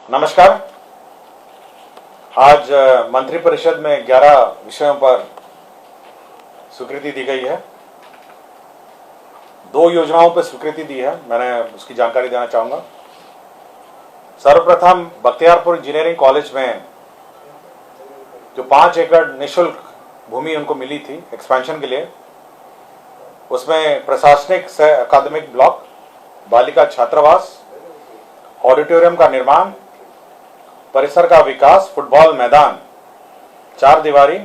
नमस्कार। आज मंत्रिपरिषद में 11 विषयों पर स्वीकृति दी गई है। 2 योजनाओं पर स्वीकृति दी है, मैंने उसकी जानकारी देना चाहूँगा। सर्वप्रथम बख्तियारपुर इंजीनियरिंग कॉलेज में जो 5 एकड़ निःशुल्क भूमि उनको मिली थी एक्सपेंशन के लिए, उसमें प्रशासनिक से अकादमिक ब्लॉक, बालिका छात्रावास, ऑडिटोरियम का निर्माण, परिसर का विकास, फुटबॉल मैदान, 4 दीवारी,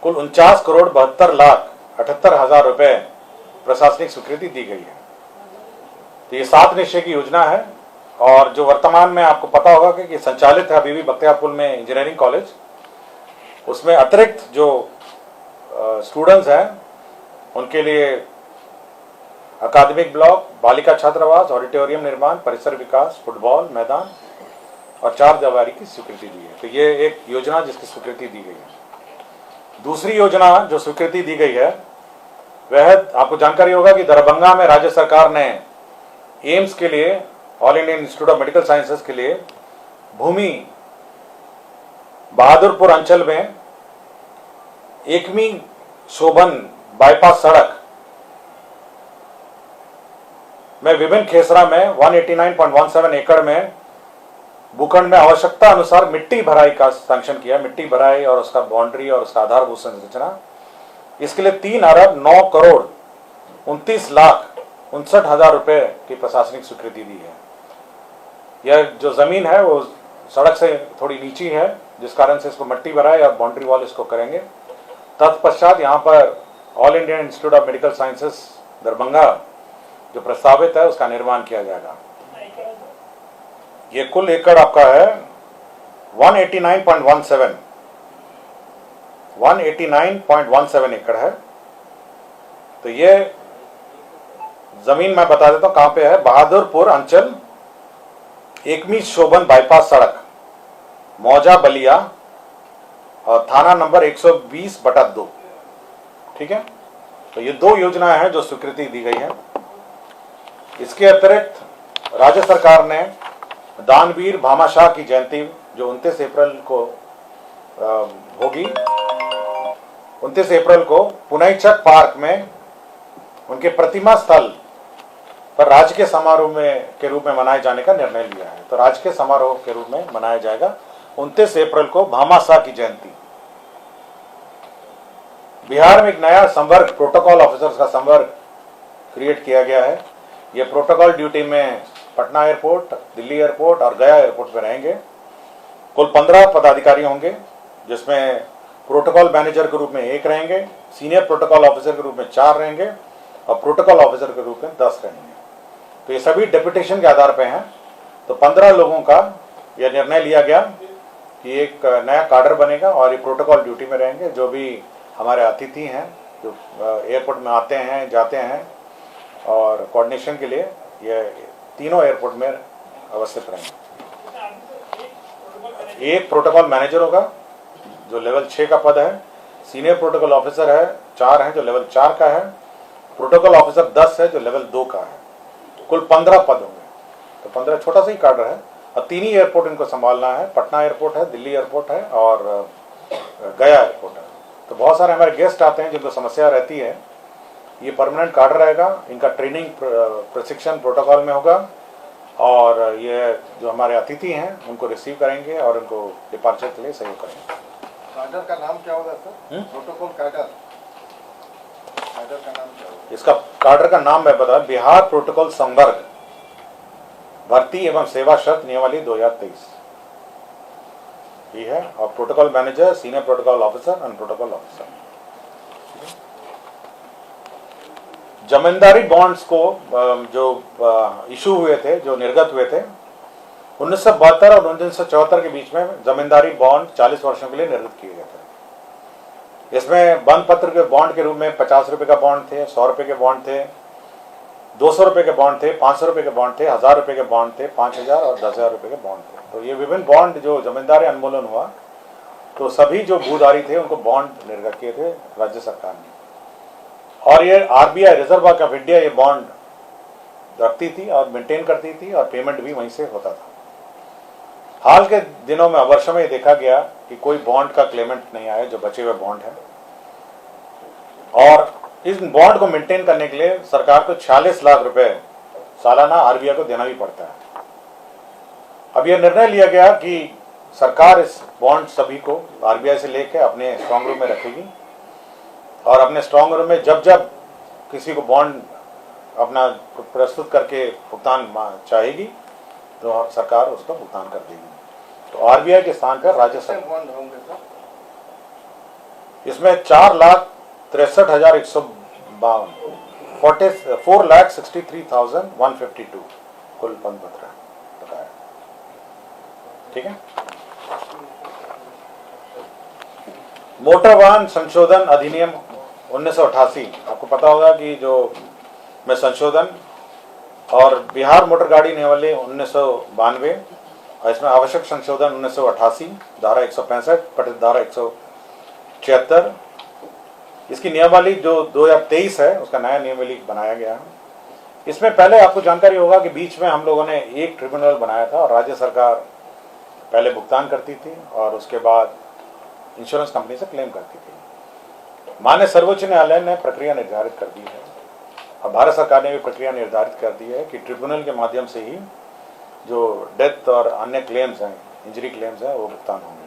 कुल 49 करोड़ 72 लाख 78 हजार रुपए प्रशासनिक स्वीकृति दी गई है। तो ये 7 निश्चय की योजना है और जो वर्तमान में आपको पता होगा कि संचालित है अभी भी बख्तियारपुर में इंजीनियरिंग कॉलेज, उसमें अतिरिक्त जो स्टूडेंट्स हैं उनके लिए अकादमिक ब्लॉक, बालिका छात्रावास, ऑडिटोरियम निर्माण, परिसर विकास, फुटबॉल मैदान और 4 दीवारी की स्वीकृति दी है। तो ये एक योजना जिसकी स्वीकृति दी गई है। दूसरी योजना जो स्वीकृति दी गई है वह आपको जानकारी होगा कि दरभंगा में राज्य सरकार ने एम्स के लिए, all Indian institute of medical sciences के लिए भूमि बहादुरपुर अंचल में एकमी शोभन बाईपास सड़क में विभिन्न खेसरा में 189.17 एकड़ में भूखंड में आवश्यकता अनुसार मिट्टी भराई का सैंक्शन किया। मिट्टी भराई और उसका बाउंड्री और उसका आधारभूत संरचना, इसके लिए 3 अरब 9 करोड़ 29 लाख 59 हजार रुपए की प्रशासनिक स्वीकृति दी है। यह जो जमीन है वो सड़क से थोड़ी नीची है, जिस कारण से इसको मिट्टी भराई और बाउंड्री वॉल इसको करेंगे। तत्पश्चात यहाँ पर all Indian institute of medical sciences Darbhanga जो प्रस्तावित है उसका निर्माण किया जाएगा। ये कुल एकड़ आपका है 189.17 एकड़ है। तो ये जमीन मैं बता देता हूं कहां पे है। बहादुरपुर अंचल, एकमी शोभन बाईपास सड़क, मौजा बलिया और थाना नंबर 120/2। ठीक है। तो ये 2 योजनाएं हैं जो स्वीकृति दी गई है। इसके अतिरिक्त राज्य सरकार ने दानवीर भामाशाह की जयंती जो 29 अप्रैल को होगी, 29 अप्रैल को पुनईचक पार्क में उनके प्रतिमा स्थल पर राजकीय समारोह के रूप में मनाए जाने का निर्णय लिया है। तो राजकीय समारोह के रूप में मनाया जाएगा 29 अप्रैल को भामाशाह की जयंती। बिहार में एक नया संवर्ग, प्रोटोकॉल ऑफिसर्स का संवर्ग क्रिएट किया गया है। ये प्रोटोकॉल ड्यूटी में पटना एयरपोर्ट, दिल्ली एयरपोर्ट और गया एयरपोर्ट पर रहेंगे। कुल 15 पदाधिकारी होंगे, जिसमें प्रोटोकॉल मैनेजर के रूप में 1 रहेंगे, सीनियर प्रोटोकॉल ऑफिसर के रूप में 4 रहेंगे और प्रोटोकॉल ऑफिसर के रूप में 10 रहेंगे। तो ये सभी डेपुटेशन के आधार पर हैं। तो 15 लोगों का यह निर्णय लिया गया कि एक नया काडर बनेगा और ये प्रोटोकॉल ड्यूटी में रहेंगे। जो भी हमारे अतिथि हैं जो एयरपोर्ट में आते हैं जाते हैं और कोऑर्डिनेशन के लिए ये तीनों एयरपोर्ट में अवस्थित रहेंगे। एक प्रोटोकॉल मैनेजर होगा जो लेवल 6 का पद है, सीनियर प्रोटोकॉल ऑफिसर है 4 है जो लेवल 4 का है, प्रोटोकॉल ऑफिसर 10 है जो लेवल 2 का है। कुल 15 पद होंगे। तो 15 छोटा सा ही काडर है और 3 ही एयरपोर्ट इनको संभालना है। पटना एयरपोर्ट है, दिल्ली एयरपोर्ट है और गया एयरपोर्ट है। तो बहुत सारे हमारे गेस्ट आते हैं जिनको समस्या रहती है। ये परमानेंट काडर रहेगा। इनका ट्रेनिंग प्रशिक्षण प्रोटोकॉल में होगा और ये जो हमारे अतिथि हैं उनको रिसीव करेंगे और उनको डिपार्चर के लिए सहयोग करेंगे। काडर का नाम क्या होगा सर? प्रोटोकॉल काडर का नाम क्या होगा? इसका काडर का नाम मैं बता, बिहार प्रोटोकॉल संवर्ग भर्ती एवं सेवा शर्त नियमावली 2023 ये है। और protocol manager, senior protocol officer and protocol officer. Zamindari bonds को जो इशू हुए थे, जो निर्गत हुए थे 1972 और 1974 के बीच में जमींदारी बॉन्ड 40 वर्षों के लिए निर्गत किए गए थे। इसमें बंद पत्र के बॉन्ड के रूप में 50 रुपए का बॉन्ड थे, 100 रुपए के बॉन्ड थे, 200 रुपए के बॉन्ड थे, 500 रुपए के बॉन्ड थे, 1000 रुपए के बॉन्ड थे, 5000 और 10,000 रुपए के बॉन्ड थे। तो ये विभिन्न बॉन्ड जो जमींदारी अनुमोलन हुआ तो सभी जो भूधारी थे उनको बॉन्ड निर्गत किए थे राज्य सरकार ने। और ये RBI, reserve bank of India, ये बॉन्ड रखती थी और मेंटेन करती थी और पेमेंट भी वहीं से होता था। हाल के दिनों में वर्षों में देखा गया कि कोई बॉन्ड का क्लेमेंट नहीं आया, जो बचे हुए बॉन्ड है, और इस बॉन्ड को मेंटेन करने के लिए सरकार को 46 लाख रुपए सालाना आरबीआई को देना भी पड़ता है। अब यह निर्णय लिया गया कि सरकार इस बॉन्ड सभी को आरबीआई से लेकर अपने स्ट्रांग रूम में रखेगी और अपने स्ट्रांग रूम में जब जब किसी को बॉन्ड अपना प्रस्तुत करके भुगतान चाहेगी तो सरकार उसका भुगतान कर देगी। तो आरबीआई के स्थान पर राज्य सरकार बॉन्ड होंगे सर? इसमें 4,63,152 4,63,152 कुल बंद बताया। ठीक है। मोटर वाहन संशोधन अधिनियम 1988, आपको पता होगा कि जो में संशोधन और बिहार मोटर गाड़ी नियमावली 1992 और इसमें आवश्यक संशोधन 1988 धारा 165 पठित धारा 176, इसकी नियमावली जो 2023 है उसका नया नियमावली बनाया गया है। इसमें पहले आपको जानकारी होगा कि बीच में हम लोगों ने एक ट्रिब्यूनल बनाया था और राज्य सरकार पहले भुगतान करती थी और उसके बाद इंश्योरेंस कंपनी से क्लेम करती थी। माननीय सर्वोच्च न्यायालय ने प्रक्रिया निर्धारित कर दी है और भारत सरकार ने भी प्रक्रिया निर्धारित कर दी है कि ट्रिब्यूनल के माध्यम से ही जो डेथ और अन्य क्लेम्स हैं, इंजरी क्लेम्स हैं, वो भुगतान होंगे।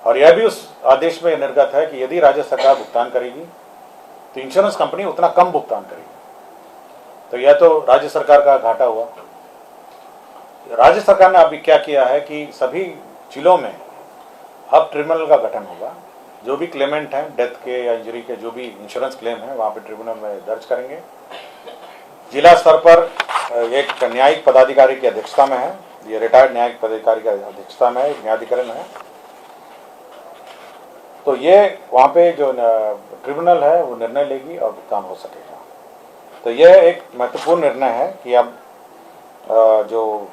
और यह भी उस आदेश में निर्गत है कि यदि राज्य सरकार भुगतान करेगी तो इंश्योरेंस कंपनी उतना कम भुगतान करेगी। तो यह तो राज्य सरकार का घाटा हुआ। राज्य सरकार ने अभी क्या किया है कि सभी जिलों में अब ट्रिब्यूनल का गठन होगा। जो भी क्लेमेंट हैं डेथ के या इंजरी के, जो भी इंश्योरेंस क्लेम है वहाँ पे ट्रिब्यूनल में दर्ज करेंगे। जिला स्तर पर एक न्यायिक पदाधिकारी की अध्यक्षता में है, ये रिटायर्ड न्यायिक पदाधिकारी की अध्यक्षता में एक न्यायाधिकरण है। तो ये वहाँ पे जो ट्रिब्यूनल है वो निर्णय लेगी और भुगतान हो सकेगा। तो यह एक महत्वपूर्ण निर्णय है कि अब जो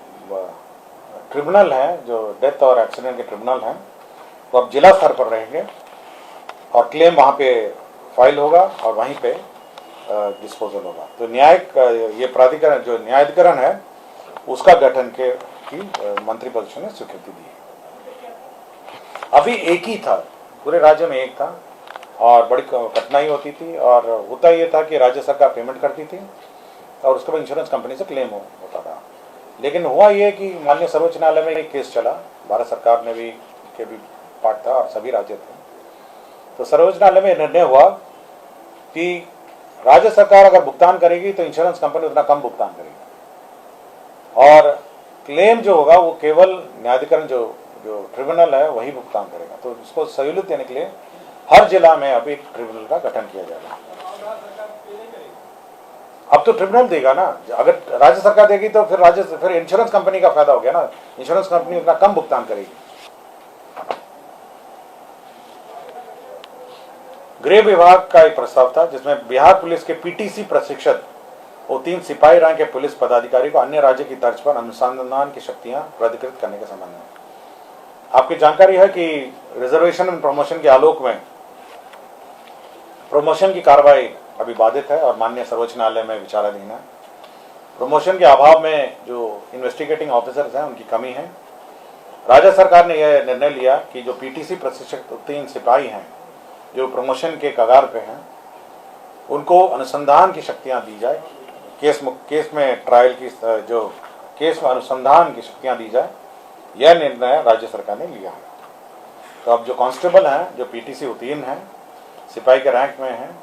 ट्रिब्यूनल है, जो डेथ और एक्सीडेंट के ट्रिब्यूनल हैं, वो अब जिला स्तर पर रहेंगे और क्लेम वहाँ पे फाइल होगा और वहीं पे डिस्पोजल होगा। तो न्यायिक ये प्राधिकरण जो न्यायाधिकरण है उसका गठन की मंत्रिपरिषद ने स्वीकृति दी है। अभी एक ही था, पूरे राज्य में एक था और बड़ी कठिनाई होती थी और होता ये था कि राज्य सरकार पेमेंट करती थी और उसके बाद इंश्योरेंस कंपनी से क्लेम होता था। लेकिन हुआ ये कि माननीय सर्वोच्च न्यायालय में एक केस चला, भारत सरकार ने भी के भी पार्ट था और सभी राज्य थे। तो सर्वोच्च न्यायालय में निर्णय हुआ कि राज्य सरकार अगर भुगतान करेगी तो इंश्योरेंस कंपनी उतना कम भुगतान करेगी और क्लेम जो होगा वो केवल न्यायाधिकरण जो ट्रिब्यूनल है वही भुगतान करेगा। तो इसको सहूलियत देने के लिए हर जिला में अभी एक ट्रिब्यूनल का गठन किया जाएगा। अब तो ट्रिब्यूनल देगा ना, अगर राज्य सरकार देगी तो फिर इंश्योरेंस कंपनी का फायदा हो गया ना, इंश्योरेंस कंपनी उतना कम भुगतान करेगी। गृह विभाग का एक प्रस्ताव था जिसमें बिहार पुलिस के पीटीसी प्रशिक्षित और 3 सिपाही रैंक के पुलिस पदाधिकारी को अन्य राज्य की तर्ज पर अनुसंधान की शक्तियां प्राधिकृत करने के संबंध में आपकी जानकारी है कि रिजर्वेशन एंड प्रमोशन के आलोक में प्रमोशन की कार्रवाई अभी बाधित है और माननीय सर्वोच्च न्यायालय में विचाराधीन है। प्रमोशन के अभाव में जो इन्वेस्टिगेटिंग ऑफिसर्स हैं उनकी कमी है। राज्य सरकार ने यह निर्णय लिया कि जो पीटीसी प्रशिक्षित 3 सिपाही हैं जो प्रमोशन के कगार पे हैं उनको अनुसंधान की शक्तियां दी जाए, केस में ट्रायल की जो केस में अनुसंधान की शक्तियां दी जाए, यह निर्णय राज्य सरकार ने लिया है। तो अब जो कांस्टेबल हैं, जो पीटीसी उत्तीर्ण हैं, सिपाही के रैंक में हैं,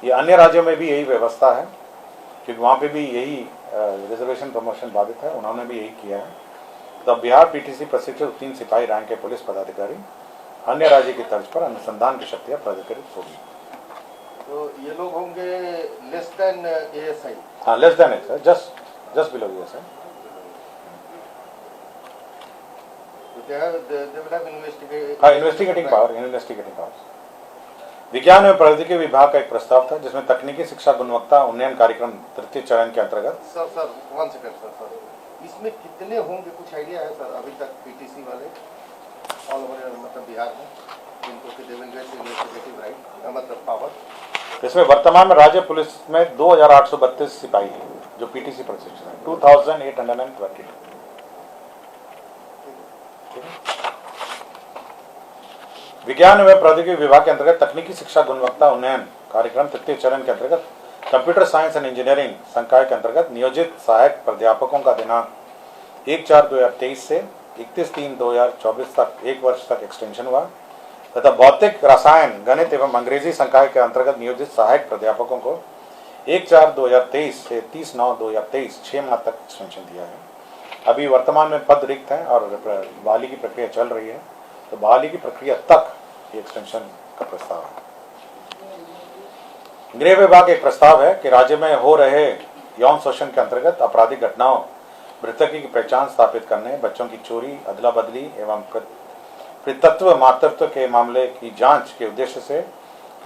ये अन्य राज्यों में भी यही व्यवस्था है क्योंकि वहाँ पे भी यही रिजर्वेशन प्रमोशन बाधित है, उन्होंने भी यही किया है। तो अब बिहार पीटीसी प्रशिक्षित 3 सिपाही रैंक के पुलिस पदाधिकारी अन्य राज्य की तर्ज पर अनुसंधान की शक्तियां प्राधिकृत होगी। तो ये लोग होंगे लेस देन एएसआई? हाँ, less than ASI, just below ASI. Investigating power. विज्ञान एवं प्रौद्योगिकी विभाग का एक प्रस्ताव था जिसमें तकनीकी शिक्षा गुणवत्ता उन्नयन कार्यक्रम 3य चरण के अंतर्गत। सर 1 सेकंड सर, इसमें कितने होंगे, कुछ आइडिया है सर अभी तक पीटीसी वाले ऑल ओवर मतलब बिहार में जिनको कि they will get investigative right मतलब पावर? इसमें वर्तमान में राज्य पुलिस में 2832 सिपाही हैं जो पीटीसी प्रशिक्षित हैं, 2822। विज्ञान एवं प्रौद्योगिकी विभाग के अंतर्गत तकनीकी शिक्षा गुणवत्ता उन्नयन कार्यक्रम तृतीय चरण के अंतर्गत कंप्यूटर साइंस एंड इंजीनियरिंग संकाय के अंतर्गत नियोजित सहायक प्राध्यापकों का दिनांक 1/4/2023 से 31/3/2024 तक 1 वर्ष तक एक्सटेंशन हुआ तथा भौतिक रसायन गणित एवं अंग्रेजी संकाय के अंतर्गत नियोजित सहायक प्राध्यापकों को 1/4/2023 से 30/9/2023 6 माह तक एक्सटेंशन दिया है। अभी वर्तमान में पद रिक्त हैं और बहाली की प्रक्रिया चल रही है, तो बहाली की प्रक्रिया तक ये एक्सटेंशन का प्रस्ताव है। गृह विभाग एक प्रस्ताव है कि राज्य में हो रहे यौन शोषण के अंतर्गत आपराधिक घटनाओं मृतकी की पहचान स्थापित करने, बच्चों की चोरी, अदला बदली एवं पितृत्व मातृत्व के मामले की जांच के उद्देश्य से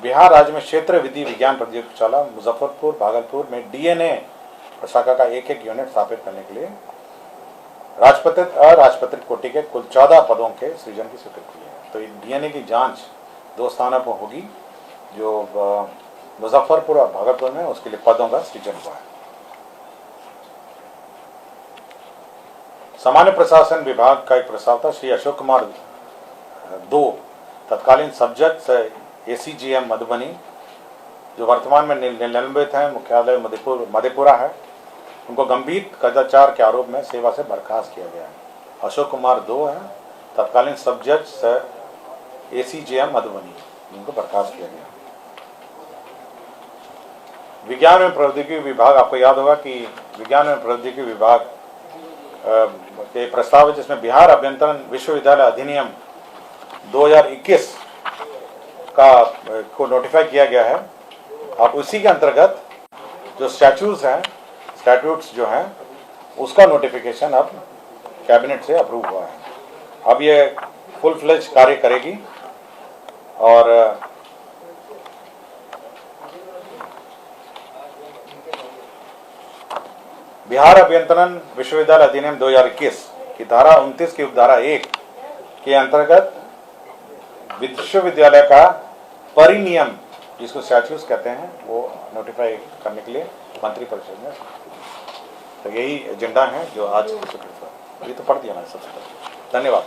बिहार राज्य में क्षेत्र विधि विज्ञान प्रयोगशाला मुजफ्फरपुर, भागलपुर में डीएनए शाखा का एक यूनिट स्थापित करने के लिए राजपत्रित अराजपत्रित कोटि के कुल 14 पदों के सृजन की स्वीकृति है। तो डीएनए की जांच 2 स्थानों पर होगी, जो मुजफ्फरपुर और भागलपुर में, उसके लिए पदों का सृजन हुआ है। सामान्य प्रशासन विभाग का एक प्रस्ताव था। श्री अशोक कुमार 2 तत्कालीन सब्जेक्ट एसीजीएम मधुबनी, जो वर्तमान में निलंबित हैं, मुख्यालय मधेपुरा है, उनको गंभीर कदाचार के आरोप में सेवा से बर्खास्त किया गया है। अशोक कुमार 2 हैं, तत्कालीन सब्जेक्ट एसीजीएम मधुबनी, उनको बर्खास्त किया गया। विज्ञान एवं प्रौद्योगिकी विभाग, आपको याद होगा कि विज्ञान एवं प्रौद्योगिकी विभाग के प्रस्ताव है जिसमें बिहार अभियंत्रण विश्वविद्यालय अधिनियम 2021 को नोटिफाई किया गया है। अब उसी के अंतर्गत जो स्टैट्यूट्स जो हैं उसका नोटिफिकेशन अब कैबिनेट से अप्रूव हुआ है। अब ये फुल फ्लेज कार्य करेगी और बिहार अभियंत्रण विश्वविद्यालय अधिनियम 2021 की धारा 29 की उपधारा 1 के अंतर्गत विश्वविद्यालय का परिनियम, जिसको स्टैट्यूट्स कहते हैं, वो नोटिफाई करने के लिए मंत्रिपरिषद में, तो यही एजेंडा है जो आज ये तो पढ़ दिया मैंने सबसे पहले। धन्यवाद।